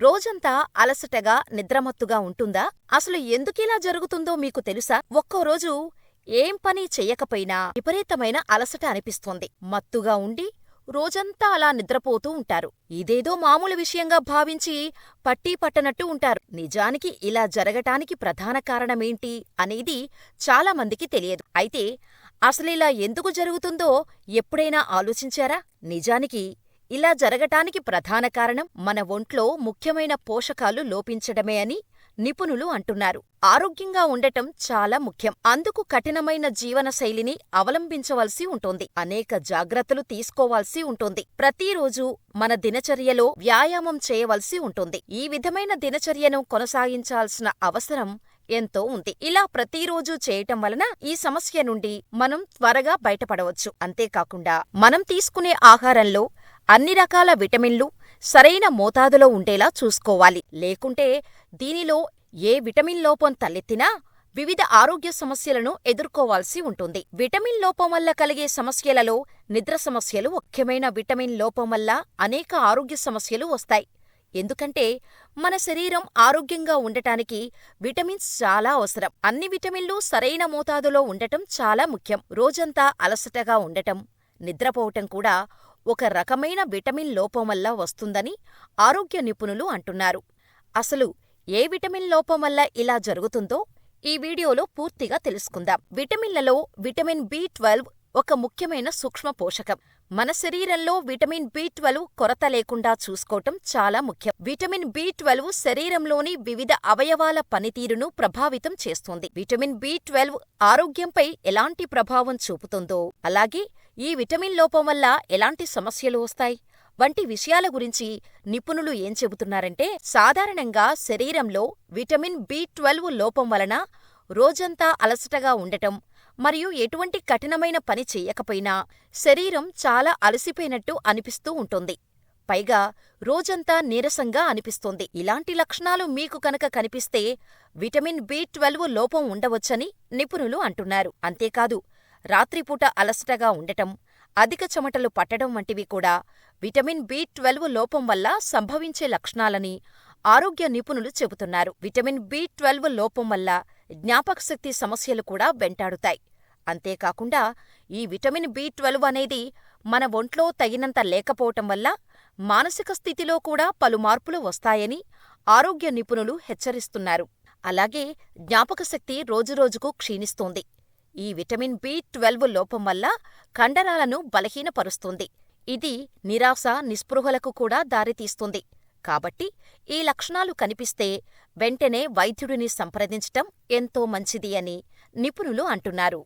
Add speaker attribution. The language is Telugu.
Speaker 1: రోజంతా అలసటగా, నిద్రమత్తుగా ఉంటుందా? అసలు ఎందుకిలా జరుగుతుందో మీకు తెలుసా? ఒక్కోరోజు ఏం పని చెయ్యకపోయినా విపరీతమైన అలసట అనిపిస్తోంది. మత్తుగా ఉండి రోజంతా అలా నిద్రపోతూ ఉంటారు. ఇదేదో మామూలు విషయంగా భావించి పట్టీ పట్టనట్టు ఉంటారు. నిజానికి ఇలా జరగటానికి ప్రధాన కారణమేంటి అనేది చాలామందికి తెలియదు. అయితే అసలిలా ఎందుకు జరుగుతుందో ఎప్పుడైనా ఆలోచించారా? నిజానికి ఇలా జరగటానికి ప్రధాన కారణం మన ఒంట్లో ముఖ్యమైన పోషకాలు లోపించడమే అని నిపుణులు అంటున్నారు. ఆరోగ్యంగా ఉండటం చాలా ముఖ్యం. అందుకు కఠినమైన జీవనశైలిని అవలంబించవలసి ఉంటుంది. అనేక జాగ్రత్తలు తీసుకోవాల్సి ఉంటుంది. ప్రతిరోజూ మన దినచర్యలో వ్యాయామం చేయవలసి ఉంటుంది. ఈ విధమైన దినచర్యను కొనసాగించాల్సిన అవసరం ఎంతో ఉంది. ఇలా ప్రతిరోజూ చేయటం వలన ఈ సమస్య నుండి మనం త్వరగా బయటపడవచ్చు. అంతేకాకుండా మనం తీసుకునే ఆహారంలో అన్ని రకాల విటమిన్లు సరైన మోతాదులో ఉండేలా చూసుకోవాలి. లేకుంటే దీనిలో ఏ విటమిన్ లోపం తలెత్తినా వివిధ ఆరోగ్య సమస్యలను ఎదుర్కోవాల్సి ఉంటుంది. విటమిన్ లోపం వల్ల కలిగే సమస్యలలో నిద్ర సమస్యలు ముఖ్యమైన. విటమిన్ లోపం వల్ల అనేక ఆరోగ్య సమస్యలు వస్తాయి. ఎందుకంటే మన శరీరం ఆరోగ్యంగా ఉండటానికి విటమిన్స్ చాలా అవసరం. అన్ని విటమిన్లు సరైన మోతాదులో ఉండటం చాలా ముఖ్యం. రోజంతా అలసటగా ఉండటం, నిద్రపోవటం కూడా ఒక రకమైన విటమిన్ లోపం వల్ల వస్తుందని ఆరోగ్య నిపుణులు అంటున్నారు. అసలు ఏ విటమిన్ లోపం వల్ల ఇలా జరుగుతుందో ఈ వీడియోలో పూర్తిగా తెలుసుకుందాం. విటమిన్లలో విటమిన్ బి12 ఒక ముఖ్యమైన సూక్ష్మ పోషకం. మన శరీరంలో విటమిన్ బి12 కొరత లేకుండా చూసుకోవటం చాలా ముఖ్యం. విటమిన్ బి12 శరీరంలోని వివిధ అవయవాల పనితీరును ప్రభావితం చేస్తుంది. విటమిన్ బి12 ఆరోగ్యంపై ఎలాంటి ప్రభావం చూపుతుందో, అలాగే ఈ విటమిన్ లోపం వల్ల ఎలాంటి సమస్యలు వస్తాయి వంటి విషయాల గురించి నిపుణులు ఏం చెబుతున్నారంటే, సాధారణంగా శరీరంలో విటమిన్ బి12 లోపం వలన రోజంతా అలసటగా ఉండటం మరియు ఎటువంటి కఠినమైన పని చెయ్యకపోయినా శరీరం చాలా అలసిపోయినట్టు అనిపిస్తూ ఉంటుంది. పైగా రోజంతా నీరసంగా అనిపిస్తుంది. ఇలాంటి లక్షణాలు మీకు కనుక కనిపిస్తే విటమిన్ బి12 లోపం ఉండవచ్చని నిపుణులు అంటున్నారు. అంతేకాదు, రాత్రిపూట అలసటగా ఉండటం, అధిక చెమటలు పట్టడం వంటివి కూడా విటమిన్ బి12 లోపం వల్ల సంభవించే లక్షణాలని ఆరోగ్య నిపుణులు చెబుతున్నారు. విటమిన్ బి12 లోపం వల్ల జ్ఞాపకశక్తి సమస్యలు కూడా వెంటాడుతాయి. అంతేకాకుండా ఈ విటమిన్ బి12 అనేది మన ఒంట్లో తగినంత లేకపోవటం వల్ల మానసిక స్థితిలో కూడా పలు మార్పులు వస్తాయని ఆరోగ్య నిపుణులు హెచ్చరిస్తున్నారు. అలాగే జ్ఞాపకశక్తి రోజురోజుకు క్షీణిస్తోంది. ఈ విటమిన్ బి12 లోపం వల్ల కండరాలను బలహీనపరుస్తుంది. ఇది నిరాశ, నిస్పృహలకు కూడా దారితీస్తుంది. కాబట్టి ఈ లక్షణాలు కనిపిస్తే వెంటనే వైద్యుడిని సంప్రదించటం ఎంతో మంచిది అని నిపుణులు అంటున్నారు.